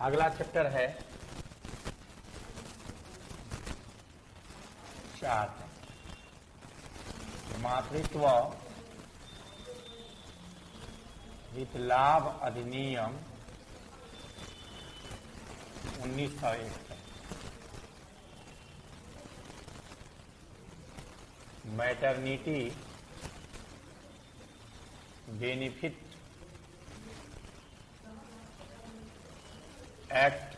अगला चैप्टर है 4 मातृत्व हित लाभ अधिनियम 1961। Maternity benefit act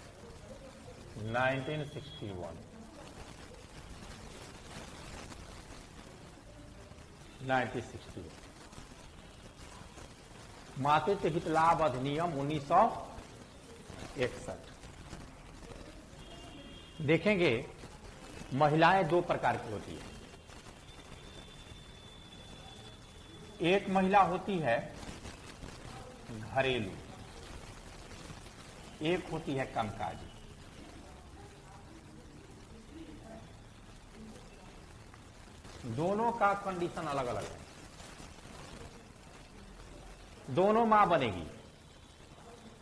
1961। 1961 मातृत्व हित लाभ अधिनियम 1961। देखेंगे महिलाएं दो प्रकार की होती है। एक महिला होती है घरेलू, एक होती है कामकाजी। दोनों का कंडीशन अलग अलग है। दोनों मां बनेगी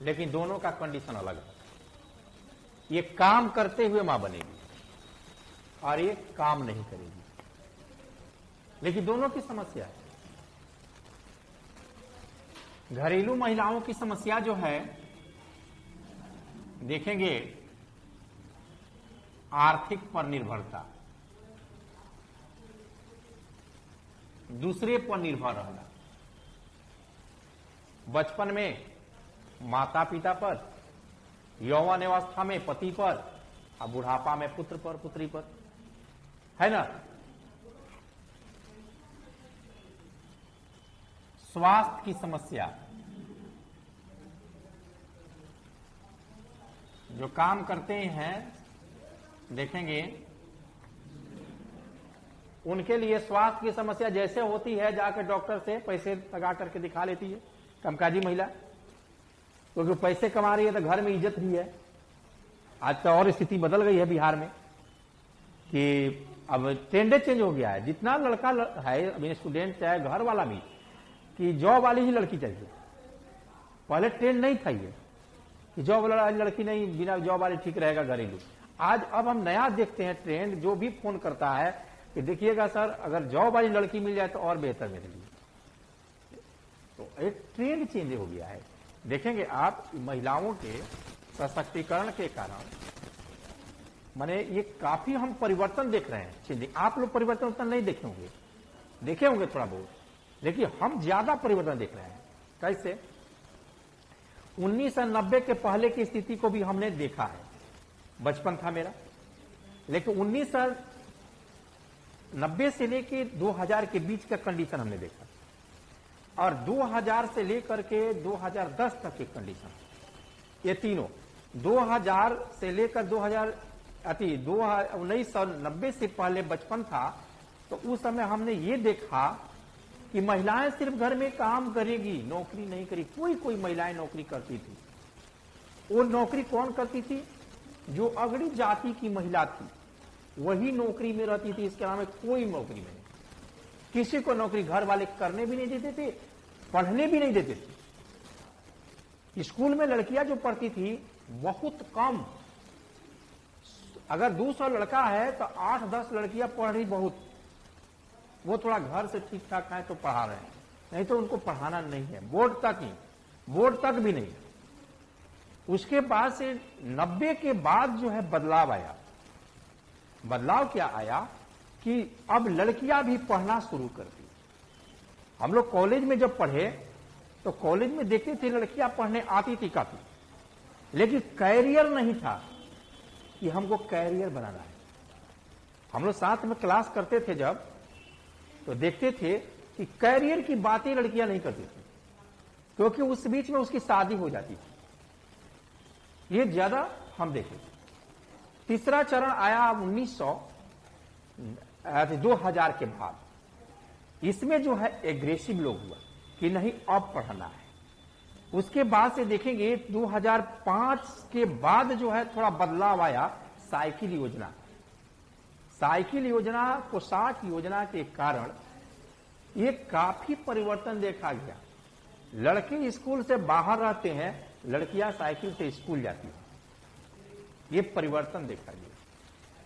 लेकिन दोनों का कंडीशन अलग है। ये काम करते हुए मां बनेगी और ये काम नहीं करेगी, लेकिन दोनों की समस्या है। घरेलू महिलाओं की समस्या जो है, देखेंगे आर्थिक पर निर्भरता, दूसरे पर निर्भर रहना। बचपन में माता पिता पर, यौवन अवस्था में पति पर, और बुढ़ापा में पुत्र पर पुत्री पर, है ना। स्वास्थ्य की समस्या, जो काम करते हैं देखेंगे उनके लिए स्वास्थ्य की समस्या जैसे होती है, जाकर डॉक्टर से पैसे लगा करके दिखा लेती है कामकाजी महिला, क्योंकि पैसे कमा रही है तो घर में इज्जत भी है। आज तो और स्थिति बदल गई है बिहार में कि अब ट्रेंड चेंज हो गया है। जितना लड़का है अभी स्टूडेंट चाहे घर वाला भी, कि जॉब वाली ही लड़की चाहिए। पहले ट्रेंड नहीं था ये कि जॉब वाली लड़की नहीं, बिना जॉब वाली ठीक रहेगा घरेलू। आज अब हम नया देखते हैं ट्रेंड, जो भी फोन करता है कि देखिएगा सर अगर जॉब वाली लड़की मिल जाए तो और बेहतर मेरे लिए। तो एक ट्रेंड चेंज हो गया है। देखेंगे आप महिलाओं के सशक्तिकरण के कारण माने ये काफी हम परिवर्तन देख रहे हैं। चेंजिंग आप लोग परिवर्तन उतना नहीं देखे होंगे, देखे होंगे थोड़ा बहुत, लेकिन हम ज्यादा परिवर्तन देख रहे हैं। कैसे 1990 के पहले की स्थिति को भी हमने देखा है। बचपन था मेरा, लेकिन 1990 से लेकर 2000 के बीच का कंडीशन हमने देखा, और 2000 से लेकर के 2010 तक की कंडीशन, ये तीनों 2000 से लेकर 1990 से पहले बचपन था। तो उस समय हमने ये देखा कि महिलाएं सिर्फ घर में काम करेगी, नौकरी नहीं करी। कोई महिलाएं नौकरी करती थी। वो नौकरी कौन करती थी? जो अगड़ी जाति की महिला थी वही नौकरी में रहती थी। इसके अलावा कोई नौकरी में नहीं। किसी को नौकरी घर वाले करने भी नहीं देते थे, पढ़ने भी नहीं देते थे। स्कूल में लड़कियां जो पढ़ती थी बहुत कम, अगर 200 लड़का है तो 8-10 लड़कियां पढ़ रही बहुत। वो थोड़ा घर से ठीक ठाक है तो पढ़ा रहे हैं, नहीं तो उनको पढ़ाना नहीं है। बोर्ड तक ही, बोर्ड तक भी नहीं। उसके बाद से 90 के बाद जो है बदलाव आया। बदलाव क्या आया कि अब लड़कियां भी पढ़ना शुरू कर दी। हम लोग कॉलेज में जब पढ़े तो कॉलेज में देखते थे लड़कियां पढ़ने आती थी काफी, लेकिन कैरियर नहीं था कि हमको कैरियर बनाना है। हम लोग साथ में क्लास करते थे जब, तो देखते थे कि कैरियर की बातें लड़कियां नहीं करती थी, क्योंकि उस बीच में उसकी शादी हो जाती थी। ये ज्यादा हम देखे। तीसरा चरण आया 2000 के बाद। इसमें जो है एग्रेसिव लोग हुआ कि नहीं अब पढ़ना है। उसके बाद से देखेंगे 2005 के बाद जो है थोड़ा बदलाव आया। साइकिल योजना, साइकिल योजना, पोशाक योजना के कारण ये काफी परिवर्तन देखा गया। लड़के स्कूल से बाहर रहते हैं, लड़कियां साइकिल से स्कूल जाती हैं। ये परिवर्तन देखा गया।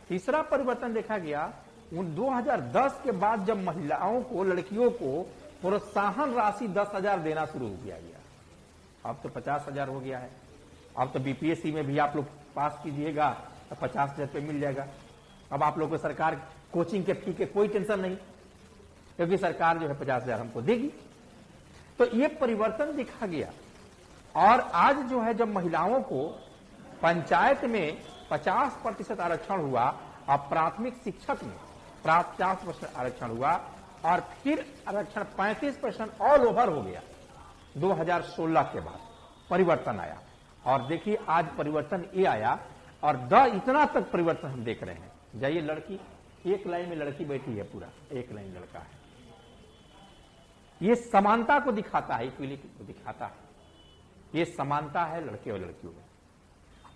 तीसरा परिवर्तन देखा गया उन 2010 के बाद, जब महिलाओं को, लड़कियों को प्रोत्साहन राशि 10,000 देना शुरू किया गया। अब तो 50,000 हो गया है। अब तो बीपीएससी में भी आप लोग पास कीजिएगा तो 50,000 रुपये मिल जाएगा। अब आप लोग को सरकार कोचिंग के फी के कोई टेंशन नहीं, क्योंकि सरकार जो है 50,000 हमको देगी। तो ये परिवर्तन दिखा गया। और आज जो है, जब महिलाओं को पंचायत में 50% आरक्षण हुआ, अब प्राथमिक शिक्षक में 50% आरक्षण हुआ, और फिर आरक्षण 35% ऑल ओवर हो गया 2016 के बाद परिवर्तन आया। और देखिए आज परिवर्तन ये आया, और इतना तक परिवर्तन हम देख रहे हैं। जाइए, लड़की एक लाइन में लड़की बैठी है, पूरा एक लाइन लड़का है। ये समानता को दिखाता है, इक्वलिटी को दिखाता है। ये समानता है लड़के और लड़कियों में।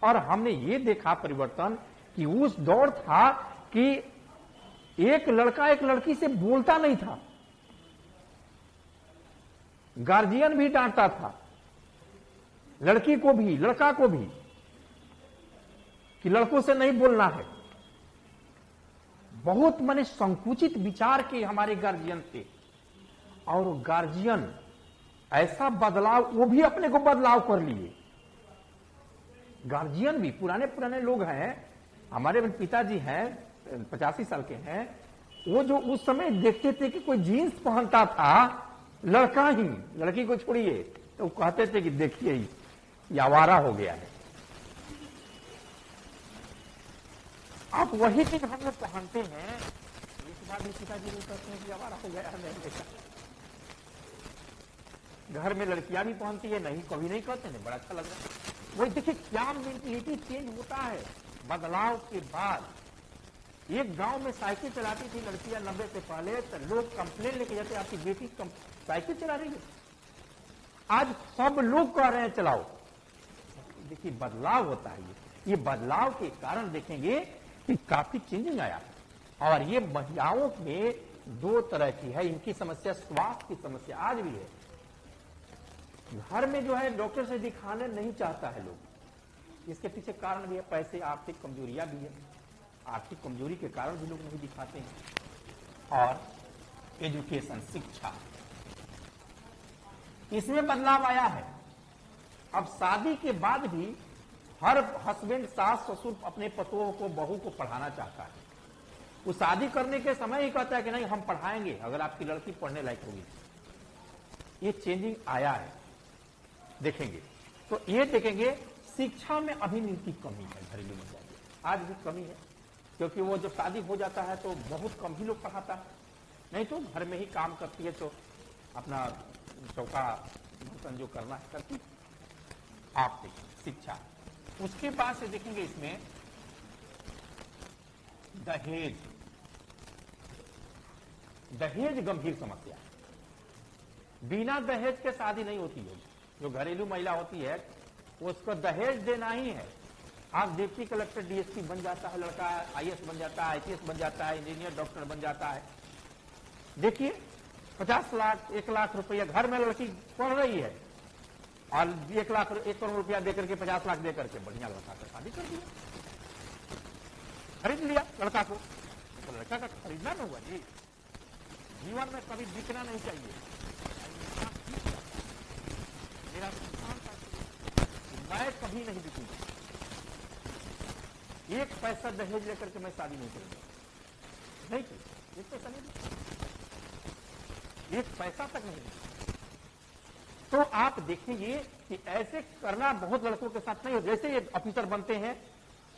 और हमने ये देखा परिवर्तन कि उस दौर था कि एक लड़का एक लड़की से बोलता नहीं था, गार्जियन भी डांटता था लड़की को भी लड़का को भी कि लड़कों से नहीं बोलना है। बहुत माने संकुचित विचार के हमारे गार्जियन थे, और गार्जियन ऐसा बदलाव, वो भी अपने को बदलाव कर लिए। गार्जियन भी पुराने लोग हैं, हमारे पिताजी हैं 85 साल के हैं, वो जो उस समय देखते थे कि कोई जीन्स पहनता था लड़का ही, लड़की को छोड़िए, तो कहते थे कि देखिए ये आवारा हो गया है। आप वही चीज हम लोग पहनते हैं, इस बार भी पिताजी लोग कहते हैं कि आवारा हो गया है। घर में लड़कियां भी पहनती है, नहीं कभी नहीं कहते हैं, बड़ा अच्छा लग रहा है। वही देखिए क्या मेंटेलिटी चेंज होता है बदलाव के बाद। एक गांव में साइकिल चलाती थी लड़कियां 90 से पहले, तो लोग कंप्लेन लेके जाते आपकी बेटी साइकिल चला रही है। आज सब लोग कह रहे हैं चलाओ। देखिए बदलाव होता है। ये बदलाव के कारण देखेंगे कि काफी चेंजिंग आया। और ये महिलाओं में दो तरह की है, इनकी समस्या स्वास्थ्य की समस्या आज भी है। घर में जो है डॉक्टर से दिखाने नहीं चाहता है लोग, इसके पीछे कारण भी है पैसे, आर्थिक कमजोरियां भी है। आर्थिक कमजोरी के कारण भी लोग नहीं दिखाते हैं। और एजुकेशन, शिक्षा, इसमें बदलाव आया है। अब शादी के बाद भी हर हस्बैंड, सास ससुर अपने पतों को, बहू को पढ़ाना चाहता है। वो शादी करने के समय ही कहता है कि नहीं हम पढ़ाएंगे अगर आपकी लड़की पढ़ने लायक होगी। ये चेंजिंग आया है, देखेंगे तो ये देखेंगे। शिक्षा में अभी नीति कमी है, घरेलू महिला की आज भी कमी है, क्योंकि वो जब शादी हो जाता है तो बहुत कम ही लोग पढ़ाता है। नहीं तो घर में ही काम करती है, तो अपना चौका बर्तन जो करना है करती। आप देखिए शिक्षा, उसके बाद से देखेंगे इसमें दहेज। दहेज गंभीर समस्या, बिना दहेज के शादी नहीं होती है। जो घरेलू महिला होती है उसको दहेज देना ही है। आप डिप्टी कलेक्टर डीएसपी बन जाता है लड़का, आईएएस बन जाता है, आईपीएस बन जाता है, इंजीनियर डॉक्टर बन जाता है। देखिए 50 लाख 1 लाख रुपया, घर में लड़की पढ़ रही है और 1 करोड़ रुपया देकर के 50 लाख देकर के बढ़िया लड़का का शादी कर दिया, खरीद लिया लड़का को। तो लड़का का खरीदना ना हुआ जी, जीवन में कभी बिकना नहीं चाहिए। मेरा मैं कभी नहीं बिकूंगा, 1 पैसा दहेज लेकर के मैं शादी नहीं करूंगा, नहीं करूंगा, 1 पैसा नहीं, 1 पैसा तक नहीं। तो आप देखेंगे कि ऐसे करना बहुत लड़कों के साथ नहीं हो। जैसे ये ऑफिसर बनते हैं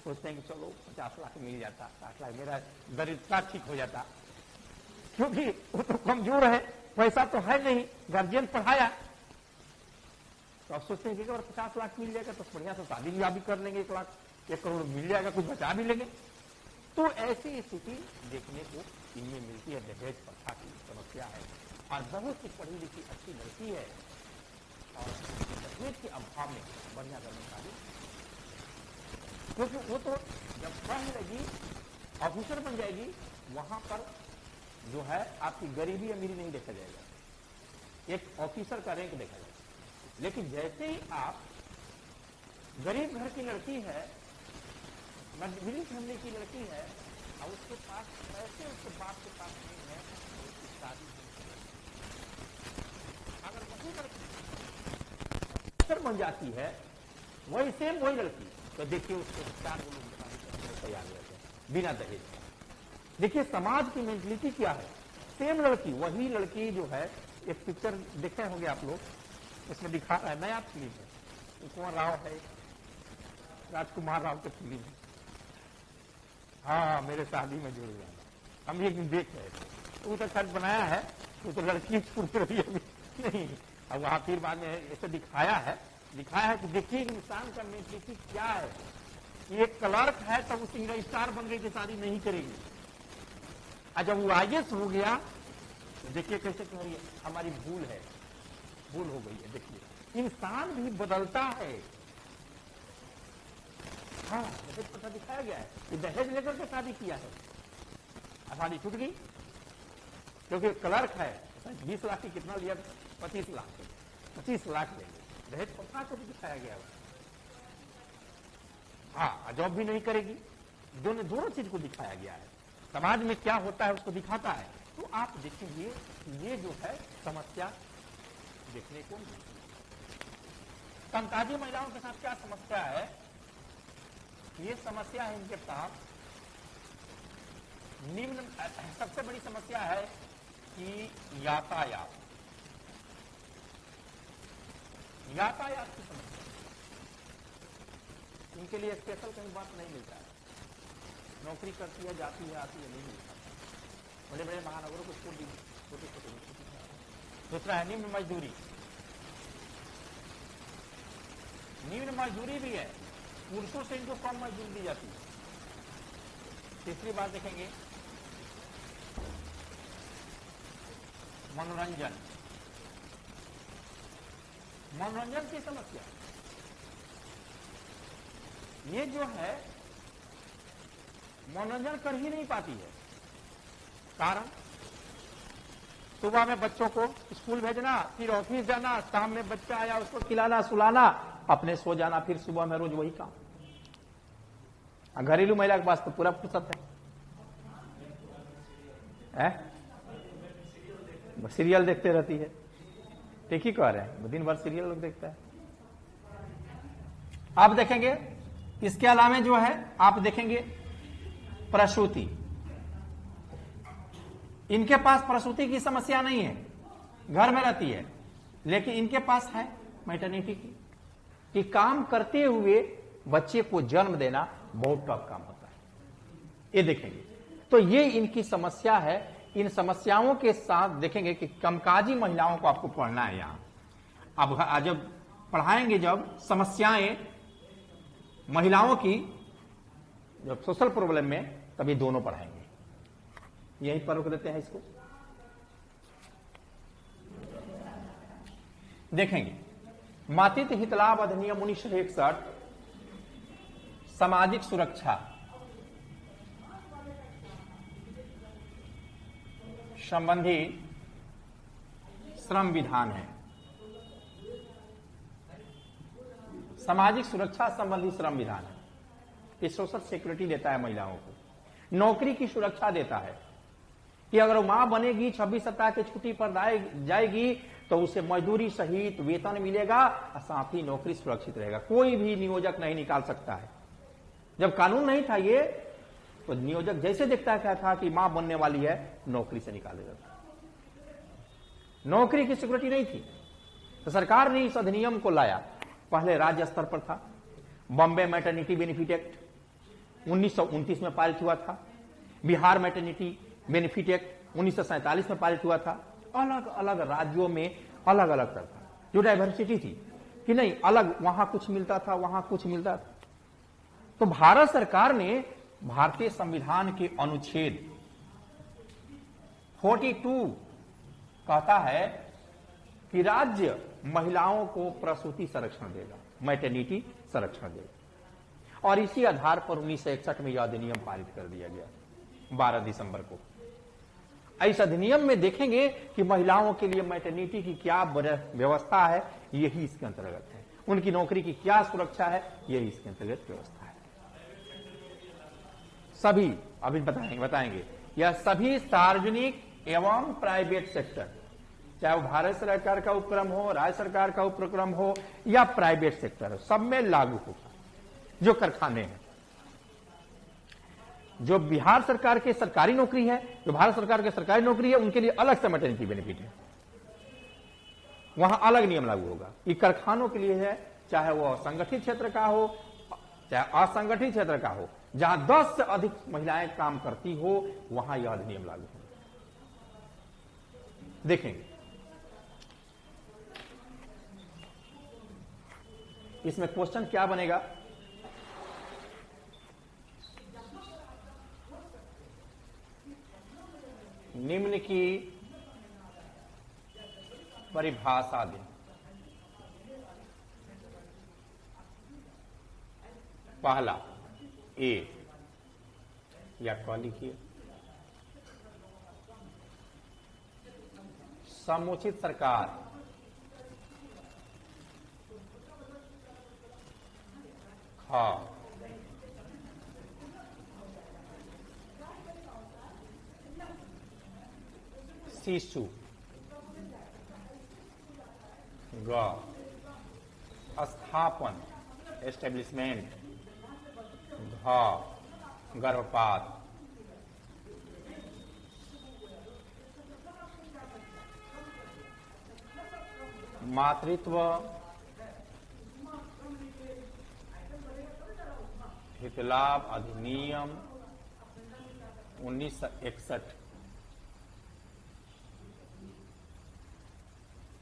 सोचते हैं कि चलो 50 लाख मिल जाता, 60 लाख मेरा दरिद्रता ठीक हो जाता, क्योंकि वो तो कमजोर है, पैसा तो है नहीं, गार्जियन पढ़ाया। तो आप सोचते हैं कि अगर 50 लाख मिल जाएगा तो बढ़िया से शादी ब्याह भी कर लेंगे, 1 लाख 1 करोड़ मिल जाएगा, कुछ बचा भी लेंगे। तो ऐसी स्थिति देखने को इनमें मिलती है। दहेज प्रथा की समस्या है, और बहुत सी पढ़ी लिखी अच्छी लड़की है और दहेज के अभाव में बढ़िया घर में शादी, क्योंकि वो तो जब पढ़ लेगी, ऑफिसर बन जाएगी, वहां पर जो है आपकी गरीबी अमीरी नहीं देखा जाएगा, एक ऑफिसर का रैंक देखा जाएगा। लेकिन जैसे ही आप गरीब घर की लड़की है मिडिल फैमिली की लड़की है और उसके पास पैसे उसके बाप के पास नहीं है, तो उसकी शादी नहीं करेगी। अगर वही लड़की बन जाती है, वही सेम वही लड़की, तो देखिए उसको 4 लोग तैयार रहते हैं बिना दहेज। देखिए समाज की मेंटलिटी क्या है। सेम लड़की, वही लड़की जो है, एक पिक्चर देखे होंगे आप लोग, उसमें दिखा रहा है, नया फिल्म है, कुंवर राव है, राजकुमार राव की फिल्म है। हाँ, मेरे शादी में जुड़ जाना, हम एक दिन देख रहे थे, वो तो खर्च बनाया है, वो तो लड़की छूट रही है नहीं। अब वहां फिर बाद में ऐसे दिखाया है कि देखिए इंसान का मेंटलिटी क्या है। एक क्लर्क है तब वो सिंगल स्टार बन गई कि शादी नहीं करेगी, और जब वो आईएएस हो गया तो देखिए कैसे कह रही है, हमारी भूल है, भूल हो गई है। देखिए इंसान भी बदलता है। हाँ, दहेज प्रथा दिखाया गया है कि दहेज लेकर के शादी किया है, शादी छूट गई क्योंकि क्लर्क है, 20 लाख की कितना लिया, 25 लाख लेंगे। दहेज प्रथा को भी दिखाया गया है। हाँ, जॉब भी नहीं करेगी, दोनों चीज को दिखाया गया है। समाज में क्या होता है उसको दिखाता है। तो आप देखेंगे ये जो है समस्या देखने को मिलती है। कामकाजी महिलाओं के साथ क्या समस्या है? ये समस्या है इनके पास निम्न, सबसे बड़ी समस्या है कि यातायात की समस्या। इनके लिए स्पेशल कहीं बात नहीं मिलता है। नौकरी करती है, जाती है, आती है, नहीं मिलता। बड़े बड़े महानगरों को छोड़ दीजिए, छोटे छोटे। दूसरा है निम्न मजदूरी। निम्न मजदूरी भी है, पुरुषों से इनको कम मजदूरी दी जाती है। तीसरी बात देखेंगे मनोरंजन की समस्या। ये जो है मनोरंजन कर ही नहीं पाती है। कारण सुबह में बच्चों को स्कूल भेजना, फिर ऑफिस जाना, शाम में बच्चा आया उसको खिलाना सुलाना, अपने सो जाना, फिर सुबह में रोज वही काम। घरेलू महिला के पास तो पूरा फुर्सत है, सीरियल देखते रहती है। ठीक ही कह रहे हैं, दिन भर सीरियल लोग देखता है। आप देखेंगे इसके अलावा जो है, आप देखेंगे प्रसूति। इनके पास प्रसूति की समस्या नहीं है, घर में रहती है, लेकिन इनके पास है मैटरनिटी की, कि काम करते हुए बच्चे को जन्म देना बहुत टफ काम होता है। ये देखेंगे, तो ये इनकी समस्या है। इन समस्याओं के साथ देखेंगे कि कामकाजी महिलाओं को आपको पढ़ना है यहां। अब जब पढ़ाएंगे, जब समस्याएं महिलाओं की, जब सोशल प्रॉब्लम में, तभी दोनों पढ़ाएंगे। यही पर रोक देते हैं इसको। देखेंगे मातृत्व हित लाभ अधिनियम 1961 सामाजिक सुरक्षा संबंधी श्रम विधान है। सामाजिक सुरक्षा संबंधी श्रम विधान है। ये सोशल सिक्योरिटी देता है महिलाओं को, नौकरी की सुरक्षा देता है कि अगर वो मां बनेगी, 26 सप्ताह की छुट्टी पर जाएगी, तो उसे मजदूरी सहित वेतन मिलेगा और साथ ही नौकरी सुरक्षित रहेगा। कोई भी नियोजक नहीं निकाल सकता है। जब कानून नहीं था ये, तो नियोजक जैसे देखता क्या था कि मां बनने वाली है, नौकरी से निकाल देता था। नौकरी की सिक्योरिटी नहीं थी, तो सरकार ने इस अधिनियम को लाया। पहले राज्य स्तर पर था। बॉम्बे मैटरनिटी बेनिफिट एक्ट 1929 में पारित हुआ था। बिहार मैटरनिटी बेनिफिट एक्ट 1947 में पारित हुआ था। अलग अलग राज्यों में अलग अलग था, जो डाइवर्सिटी थी कि नहीं, अलग वहां कुछ मिलता था, वहां कुछ मिलता था। तो भारत सरकार ने भारतीय संविधान के अनुच्छेद 42 कहता है कि राज्य महिलाओं को प्रसूति संरक्षण देगा, मैटरनिटी संरक्षण देगा। और इसी आधार पर 1961 में यह अधिनियम पारित कर दिया गया 12 दिसंबर को। इस अधिनियम में देखेंगे कि महिलाओं के लिए मैटरनिटी की क्या व्यवस्था है, यही इसके अंतर्गत है। उनकी नौकरी की क्या सुरक्षा है, यही इसके अंतर्गत व्यवस्था है। सभी, अभी बताएंगे यह सभी सार्वजनिक एवं प्राइवेट सेक्टर, चाहे वो भारत सरकार का उपक्रम हो, राज्य सरकार का उपक्रम हो या प्राइवेट सेक्टर हो, सब में लागू होगा। जो कारखाने हैं, जो बिहार सरकार के सरकारी नौकरी है, जो भारत सरकार के सरकारी नौकरी है, उनके लिए अलग से मैटरनिटी बेनिफिट है, वहां अलग नियम लागू होगा। ये कारखानों के लिए है, चाहे वो संगठित क्षेत्र का हो चाहे असंगठित क्षेत्र का हो, जहां 10 से अधिक महिलाएं काम करती हो, वहां यह अधिनियम लागू होगा। देखेंगे इसमें क्वेश्चन क्या बनेगा। निम्न की परिभाषा दें। पहला ए, या क लिखिए, समुचित सरकार ख, शिशु ग, स्थापन एस्टेब्लिशमेंट घ, गर्भपात मातृत्व हितलाभ अधिनियम 1961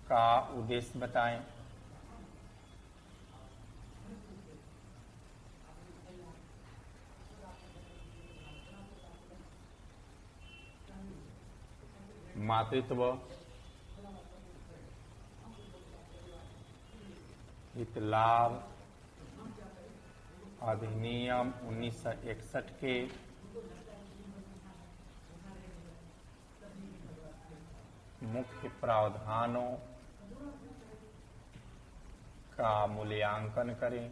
का उद्देश्य बताएं। मातृत्व हितलाभ अधिनियम 1961 के मुख्य प्रावधानों का मूल्यांकन करें।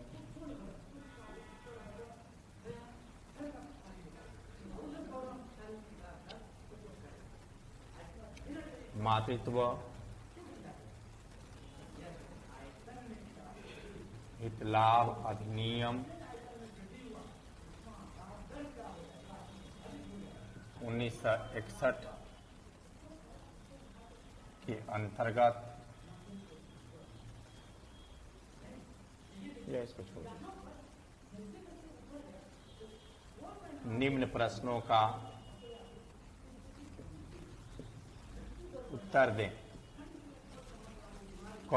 मातृत्व हितलाभ अधिनियम 1961 के अंतर्गत इसको छोड़, निम्न प्रश्नों का उत्तर दें। क,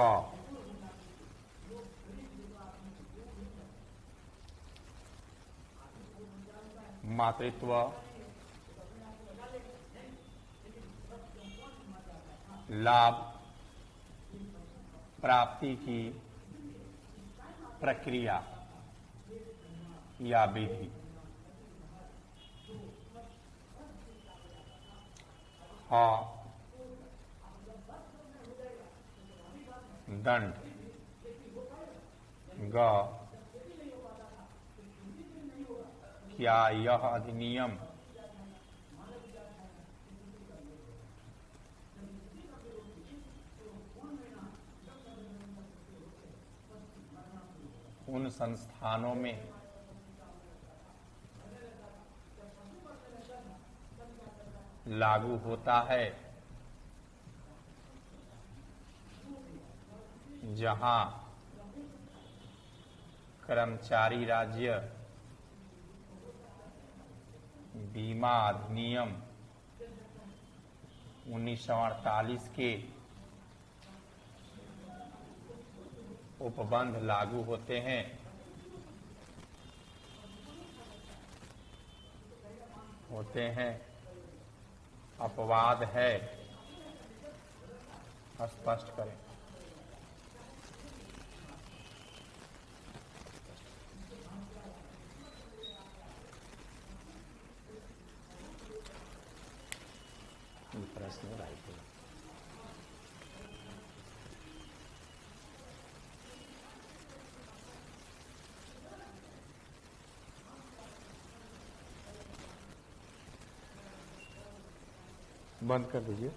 मातृत्व लाभ प्राप्ति की प्रक्रिया या विधि। ह, दंड। ग, क्या यह अधिनियम उन संस्थानों में लागू होता है जहां कर्मचारी राज्य बीमा अधिनियम 1948 के उपबंध लागू होते हैं। अपवाद है, स्पष्ट करें। प्रश्न राइट है। बंद कर दीजिए।